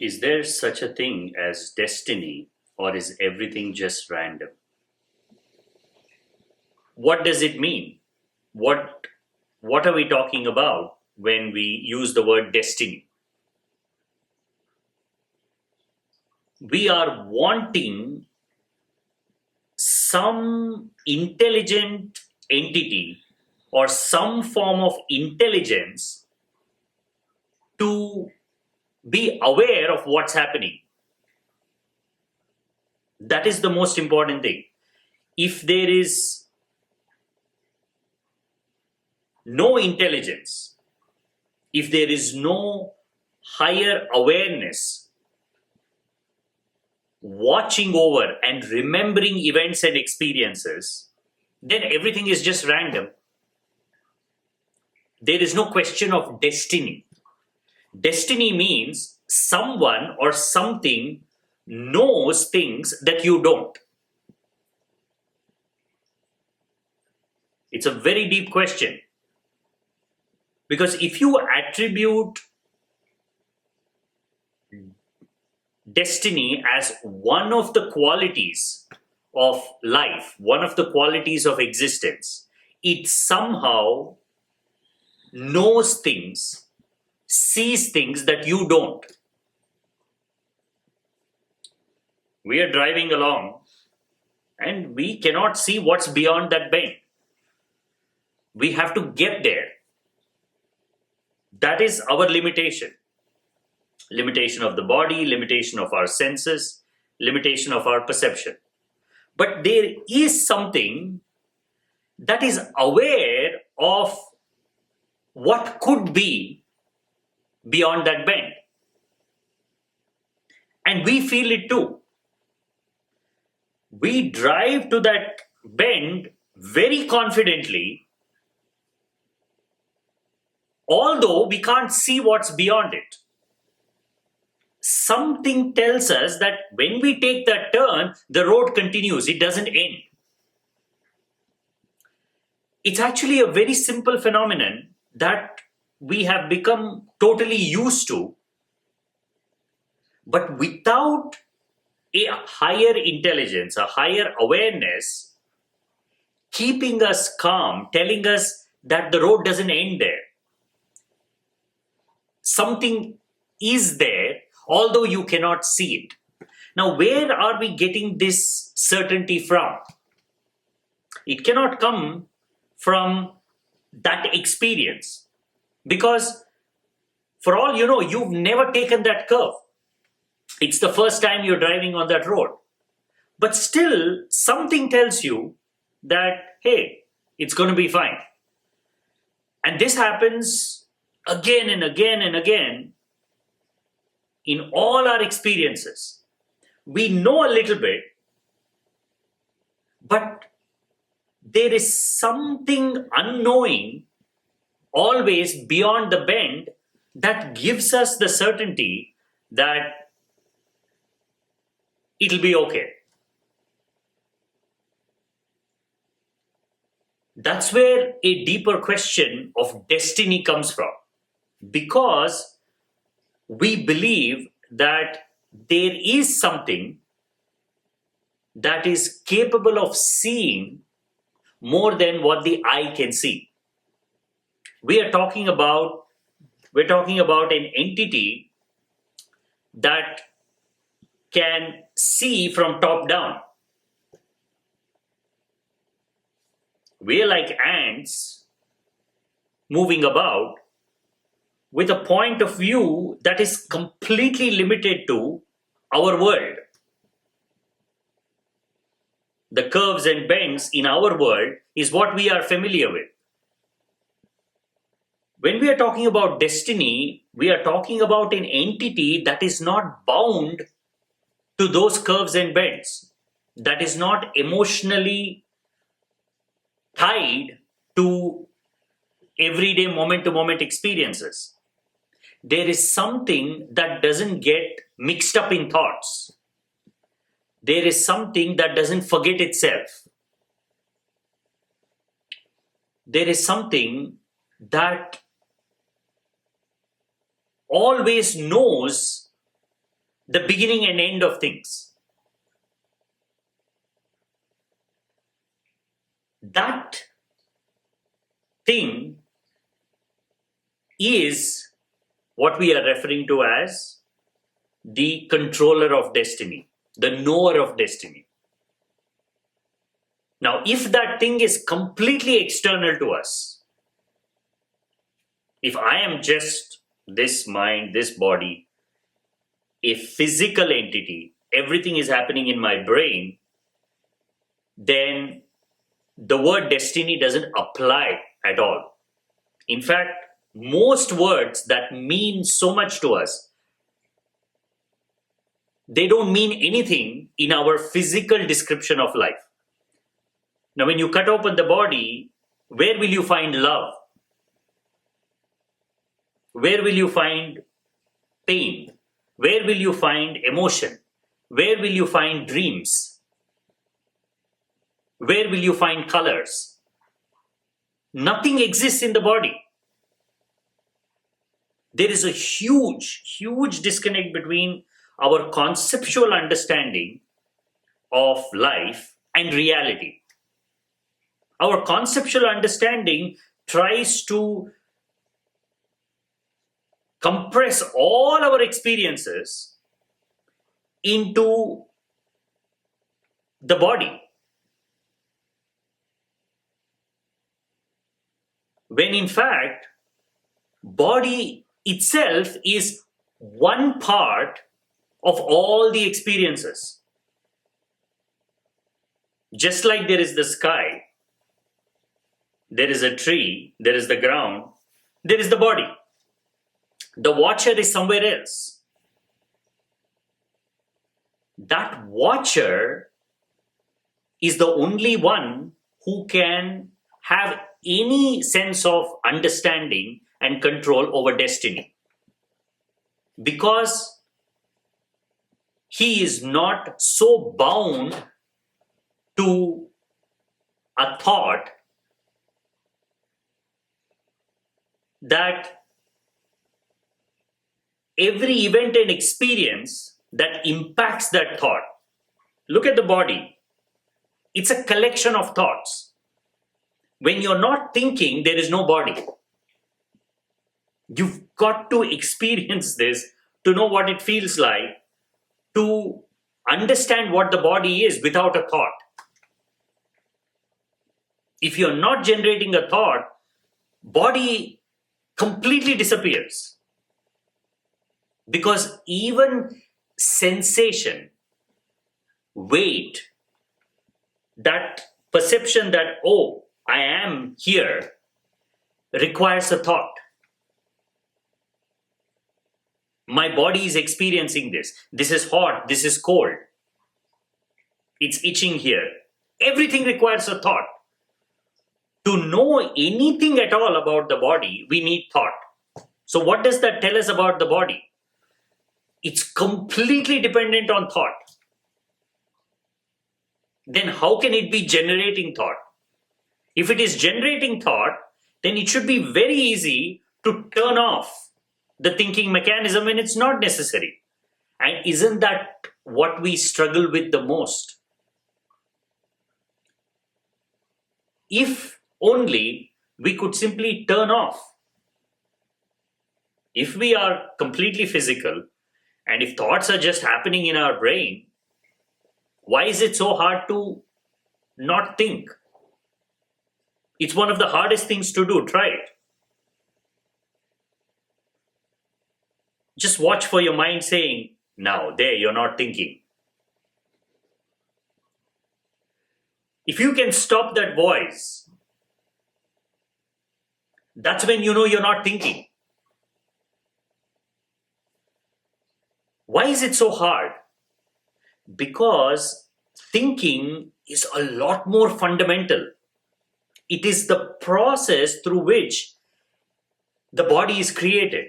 Is there such a thing as destiny, or is everything just random? What does it mean? What what are we talking about when we use the word destiny? We are wanting some intelligent entity or some form of intelligence to be aware of what's happening. That is the most important thing. If there is no intelligence, if there is no higher awareness watching over and remembering events and experiences, then everything is just random. There is no question of destiny. Destiny means someone or something knows things that you don't. It's a very deep question. Because if you attribute destiny as one of the qualities of life, one of the qualities of existence, it somehow knows things, sees things that you don't. We are driving along and we cannot see what's beyond that bend. We have to get there. That is our limitation. Limitation of the body, limitation of our senses, limitation of our perception. But there is something that is aware of what could be beyond that bend. And we feel it too. We drive to that bend very confidently, although we can't see what's beyond it. Something tells us that when we take that turn, the road continues, it doesn't end. It's actually a very simple phenomenon that we have become totally used to, but without a higher intelligence, a higher awareness, keeping us calm, telling us that the road doesn't end there. Something is there, although you cannot see it. Now, where are we getting this certainty from? It cannot come from that experience. Because, for all you know, you've never taken that curve. It's the first time you're driving on that road. But still, something tells you that, hey, it's going to be fine. And this happens again and again and again in all our experiences. We know a little bit, but there is something unknowing always beyond the bend that gives us the certainty that it'll be okay. That's where a deeper question of destiny comes from. Because we believe that there is something that is capable of seeing more than what the eye can see. We're talking about an entity that can see from top down. We're like ants moving about with a point of view that is completely limited to our world. The curves and bends in our world is what we are familiar with. When we are talking about destiny, we are talking about an entity that is not bound to those curves and bends, that is not emotionally tied to everyday moment to moment experiences. There is something that doesn't get mixed up in thoughts. There is something that doesn't forget itself. There is something that always knows the beginning and end of things. That thing is what we are referring to as the controller of destiny, the knower of destiny. Now, if that thing is completely external to us, if I am just this mind, this body, a physical entity, everything is happening in my brain, then the word destiny doesn't apply at all. In fact, most words that mean so much to us, they don't mean anything in our physical description of life. Now, when you cut open the body, where will you find love? Where will you find pain? Where will you find emotion? Where will you find dreams? Where will you find colors? Nothing exists in the body. There is a huge disconnect between our conceptual understanding of life and reality. Our conceptual understanding tries to compress all our experiences into the body. When in fact, body itself is one part of all the experiences. Just like there is the sky, there is a tree, there is the ground, there is the body. The watcher is somewhere else. That watcher is the only one who can have any sense of understanding and control over destiny. Because he is not so bound to a thought that every event and experience that impacts that thought. Look at the body. It's a collection of thoughts. When you're not thinking, there is no body. You've got to experience this to know what it feels like to understand what the body is without a thought. If you're not generating a thought, body completely disappears. Because even sensation, weight, that perception that, oh, I am here, requires a thought. My body is experiencing this. This is hot, this is cold. It's itching here. Everything requires a thought. To know anything at all about the body, we need thought. So what does that tell us about the body? It's completely dependent on thought. Then how can it be generating thought? If it is generating thought, then it should be very easy to turn off the thinking mechanism when it's not necessary. And isn't that what we struggle with the most? If only we could simply turn off. If we are completely physical, and if thoughts are just happening in our brain, why is it so hard to not think? It's one of the hardest things to do. Try it. Just watch for your mind saying, now, there, you're not thinking. If you can stop that voice, that's when you know you're not thinking. Why is it so hard? Because thinking is a lot more fundamental. It is the process through which the body is created.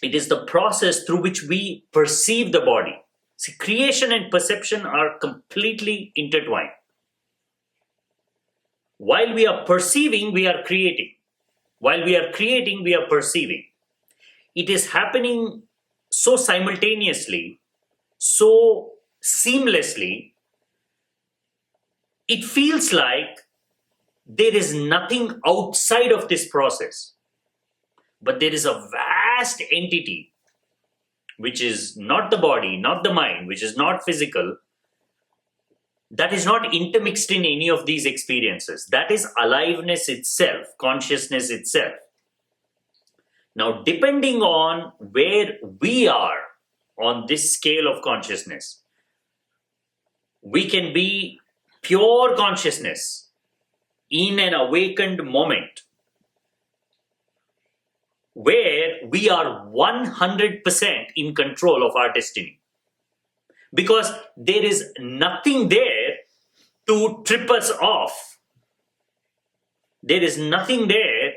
It is the process through which we perceive the body. See, creation and perception are completely intertwined. While we are perceiving, we are creating. While we are creating, we are perceiving. It is happening so simultaneously so seamlessly, it feels like there is nothing outside of this process, but there is a vast entity which is not the body, not the mind, which is not physical, that is not intermixed in any of these experiences. That is aliveness itself, consciousness itself. Now, depending on where we are on this scale of consciousness, we can be pure consciousness in an awakened moment where we are 100% in control of our destiny. Because there is nothing there to trip us off. There is nothing there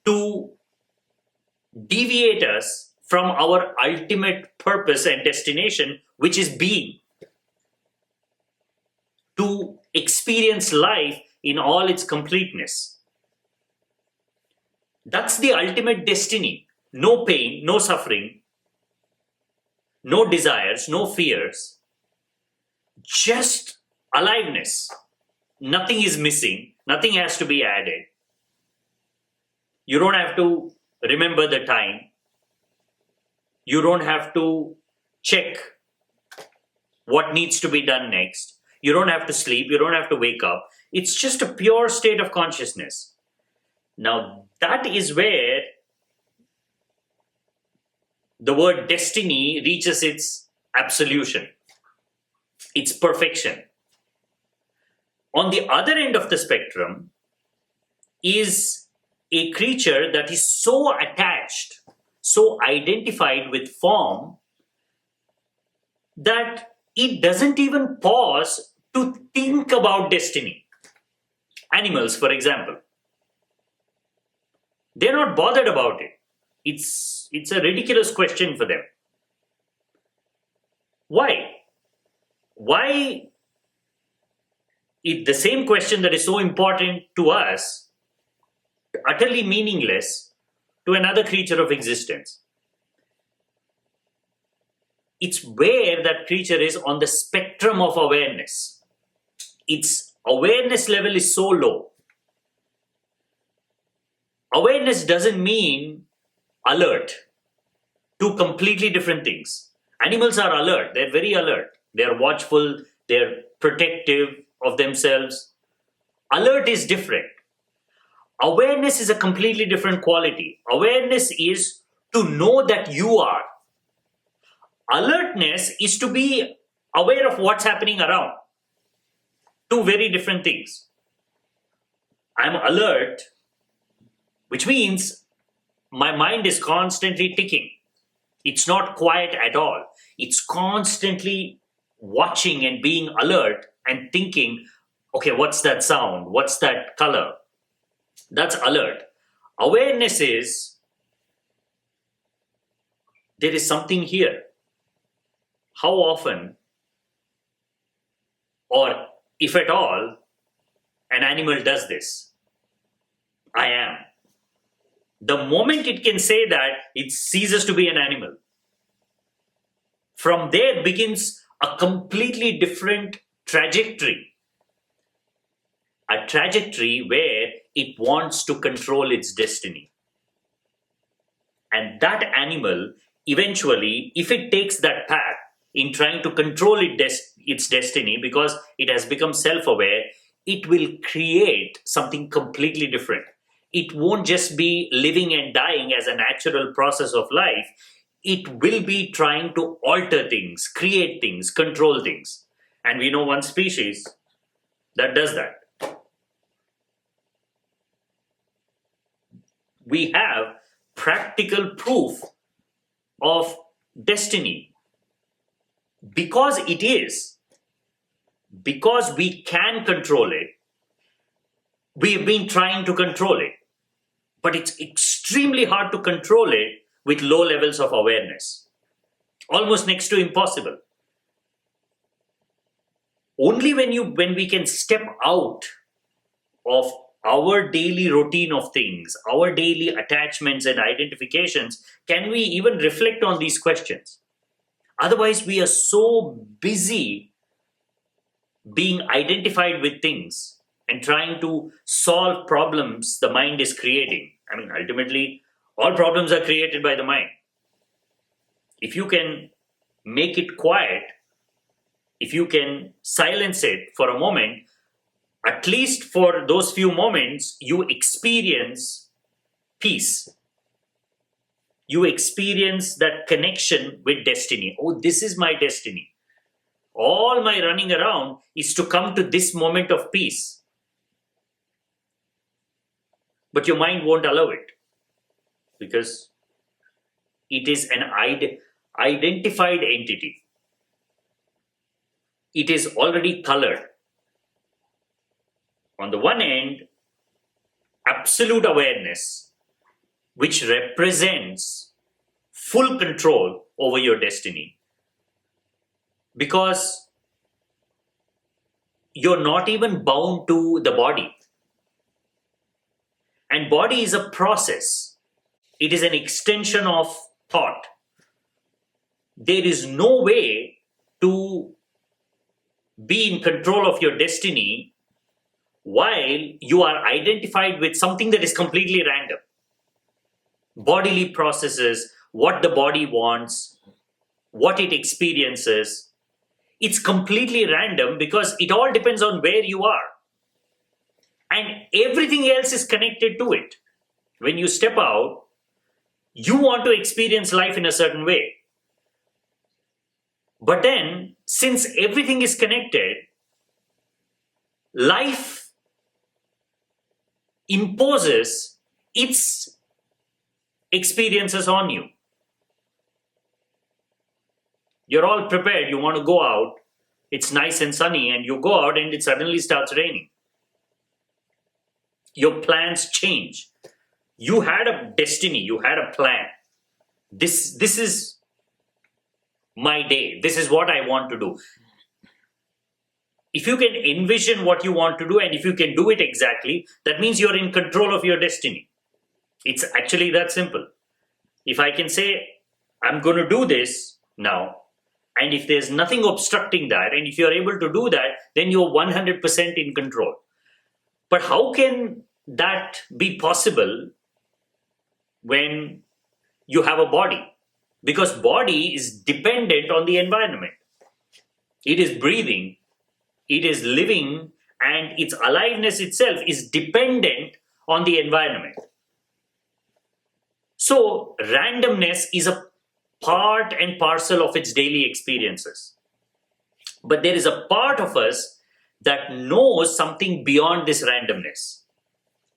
to deviate us from our ultimate purpose and destination, which is being. To experience life in all its completeness. That's the ultimate destiny. No pain, no suffering, no desires, no fears, just aliveness. Nothing is missing, nothing has to be added. You don't have to remember the time. You don't have to check what needs to be done next. You don't have to sleep, you don't have to wake up. It's just a pure state of consciousness. Now, that is where the word destiny reaches its absolution, its perfection. On the other end of the spectrum is a creature that is so attached, so identified with form, that it doesn't even pause to think about destiny. Animals, for example, they're not bothered about it. It's a ridiculous question for them. Why? Why is the same question that is so important to us utterly meaningless to another creature of existence? It's where that creature is on the spectrum of awareness. Its awareness level is so low. Awareness doesn't mean alert. Two completely different things. Animals are alert. They're very alert. They're watchful. They're protective of themselves. Alert is different. Awareness is a completely different quality. Awareness is to know that you are. Alertness is to be aware of what's happening around. Two very different things. I'm alert, which means my mind is constantly ticking. It's not quiet at all. It's constantly watching and being alert and thinking, okay, what's that sound? What's that color? That's alert. Awareness is, there is something here. How often, or if at all, an animal does this? I am. The moment it can say that, it ceases to be an animal. From there begins a completely different trajectory. A trajectory where it wants to control its destiny. And that animal, eventually, if it takes that path in trying to control its destiny, because it has become self-aware, it will create something completely different. It won't just be living and dying as a natural process of life. It will be trying to alter things, create things, control things. And we know one species that does that. We have practical proof of destiny. Because it is, because we can control it, we have been trying to control it. But it's extremely hard to control it with low levels of awareness. Almost next to impossible. Only when we can step out of our daily routine of things, our daily attachments and identifications, can we even reflect on these questions. Otherwise, we are so busy being identified with things and trying to solve problems the mind is creating. I mean, ultimately, all problems are created by the mind. If you can make it quiet, if you can silence it for a moment, at least for those few moments, you experience peace. You experience that connection with destiny. Oh, this is my destiny. All my running around is to come to this moment of peace. But your mind won't allow it because it is an identified entity. It is already colored. On the one end, absolute awareness, which represents full control over your destiny. Because you're not even bound to the body. And body is a process. It is an extension of thought. There is no way to be in control of your destiny while you are identified with something that is completely random. Bodily processes, what the body wants, what it experiences, it's completely random because it all depends on where you are. And everything else is connected to it. When you step out, you want to experience life in a certain way. But then, since everything is connected, life imposes its experiences on you. You're all prepared, you want to go out, it's nice and sunny, and you go out and it suddenly starts raining. Your plans change. You had a destiny, you had a plan. This is my day. This is what I want to do. If you can envision what you want to do and if you can do it exactly, that means you're in control of your destiny. It's actually that simple. If I can say, I'm going to do this now, and if there's nothing obstructing that, and if you're able to do that, then you're 100% in control. But how can that be possible when you have a body? Because body is dependent on the environment. It is breathing, it is living, and its aliveness itself is dependent on the environment. So randomness is a part and parcel of its daily experiences. But there is a part of us that knows something beyond this randomness,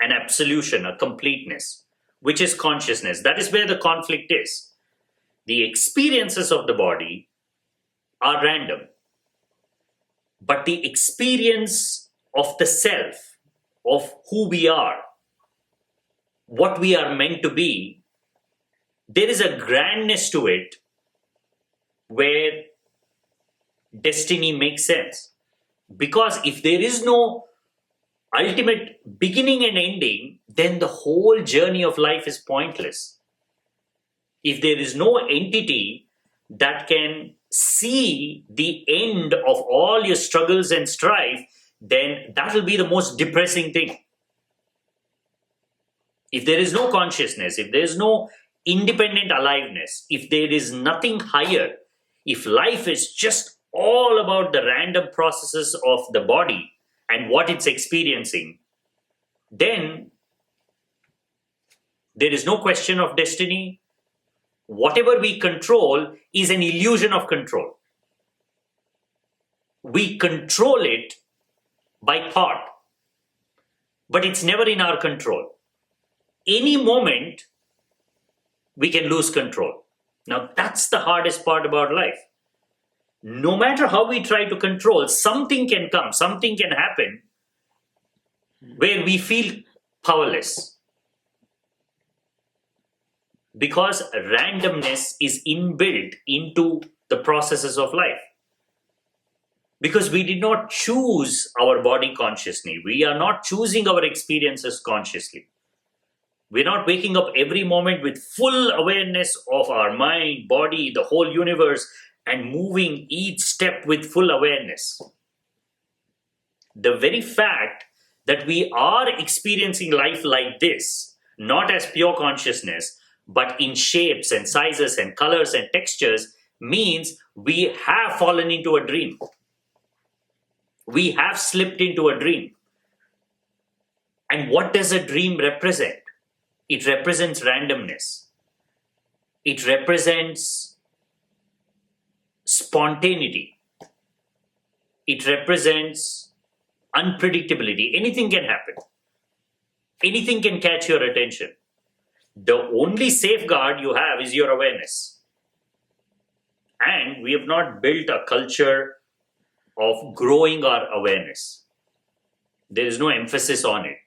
an absolution, a completeness, which is consciousness. That is where the conflict is. The experiences of the body are random, but the experience of the self, of who we are, what we are meant to be, there is a grandness to it where destiny makes sense. Because if there is no ultimate beginning and ending, then the whole journey of life is pointless. If there is no entity that can see the end of all your struggles and strife, then that will be the most depressing thing. If there is no consciousness, if there is no independent aliveness, if there is nothing higher, if life is just all about the random processes of the body and what it's experiencing, then there is no question of destiny. Whatever we control is an illusion of control. We control it by thought, but it's never in our control. Any moment, we can lose control. Now, that's the hardest part about life. No matter how we try to control, something can come, something can happen where we feel powerless. Because randomness is inbuilt into the processes of life. Because we did not choose our body consciously. We are not choosing our experiences consciously. We're not waking up every moment with full awareness of our mind, body, the whole universe, and moving each step with full awareness. The very fact that we are experiencing life like this, not as pure consciousness, but in shapes and sizes and colors and textures, means we have fallen into a dream. We have slipped into a dream. And what does a dream represent? It represents randomness. It represents spontaneity. It represents unpredictability. Anything can happen. Anything can catch your attention. The only safeguard you have is your awareness. And we have not built a culture of growing our awareness. There is no emphasis on it.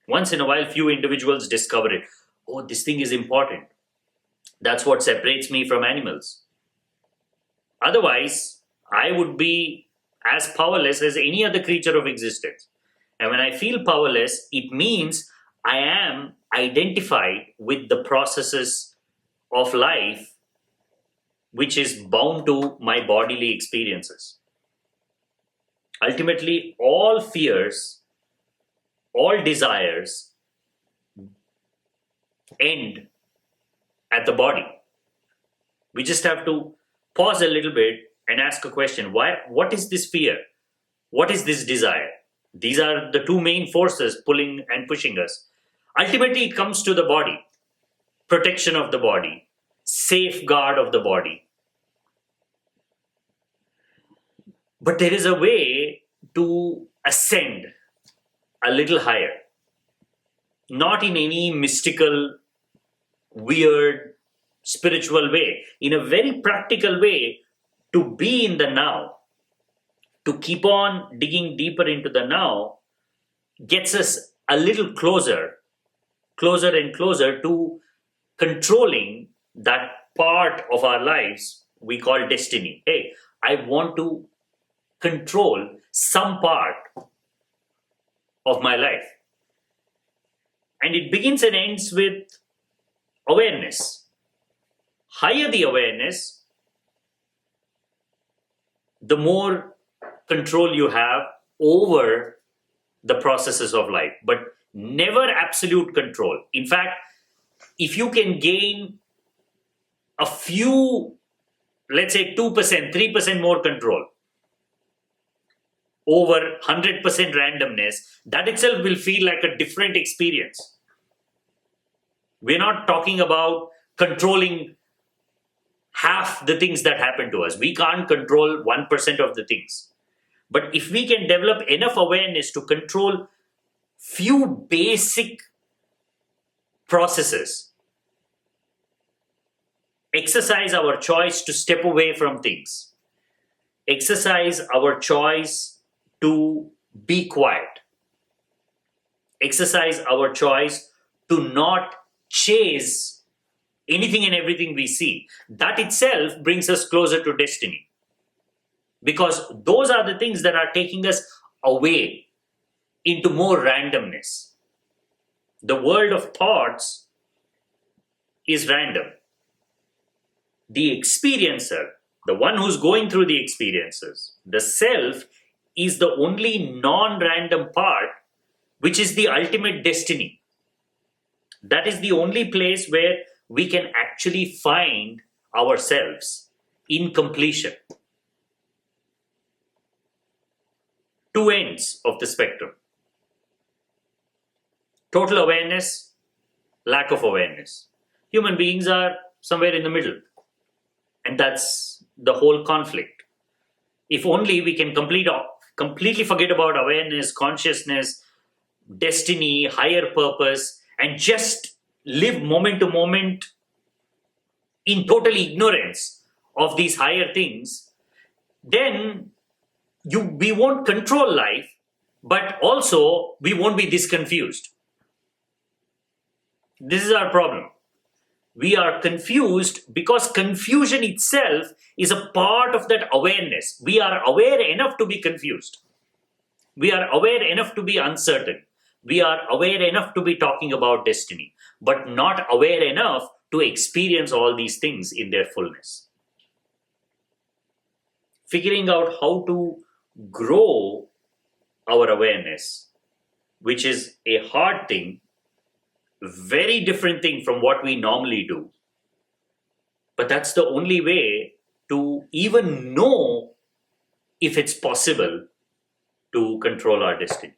Once in a while, few individuals discover it. Oh, this thing is important. That's what separates me from animals. Otherwise, I would be as powerless as any other creature of existence. And when I feel powerless, it means I am identified with the processes of life which is bound to my bodily experiences. Ultimately, all fears, all desires end at the body. We just have to pause a little bit and ask a question. What is this fear? What is this desire? These are the two main forces pulling and pushing us. Ultimately, it comes to the body. Protection of the body. Safeguard of the body. But there is a way to ascend a little higher. Not in any mystical, weird, spiritual way. In a very practical way, to be in the now, to keep on digging deeper into the now, gets us a little closer and closer to controlling that part of our lives we call destiny. Hey, I want to control some part of my life. And it begins and ends with awareness. Higher the awareness, the more control you have over the processes of life, but never absolute control. In fact, if you can gain a few, let's say 2%, 3% more control over 100% randomness, that itself will feel like a different experience. We're not talking about controlling half the things that happen to us. We can't control 1% of the things. But if we can develop enough awareness to control few basic processes, exercise our choice to step away from things, exercise our choice to be quiet, exercise our choice to not chase anything and everything we see, that itself brings us closer to destiny. Because those are the things that are taking us away into more randomness. The world of thoughts is random. The experiencer, the one who's going through the experiences, the self, is the only non-random part, which is the ultimate destiny. That is the only place where we can actually find ourselves in completion. Two ends of the spectrum. Total awareness, lack of awareness. Human beings are somewhere in the middle. And that's the whole conflict. If only we can completely forget about awareness, consciousness, destiny, higher purpose, and just live moment to moment in total ignorance of these higher things, then we won't control life, but also we won't be this confused. This is our problem. We are confused because confusion itself is a part of that awareness. We are aware enough to be confused. We are aware enough to be uncertain. We are aware enough to be talking about destiny, but not aware enough to experience all these things in their fullness. figuring out how to grow our awareness, which is a hard thing, very different thing from what we normally do. But that's the only way to even know if it's possible to control our destiny.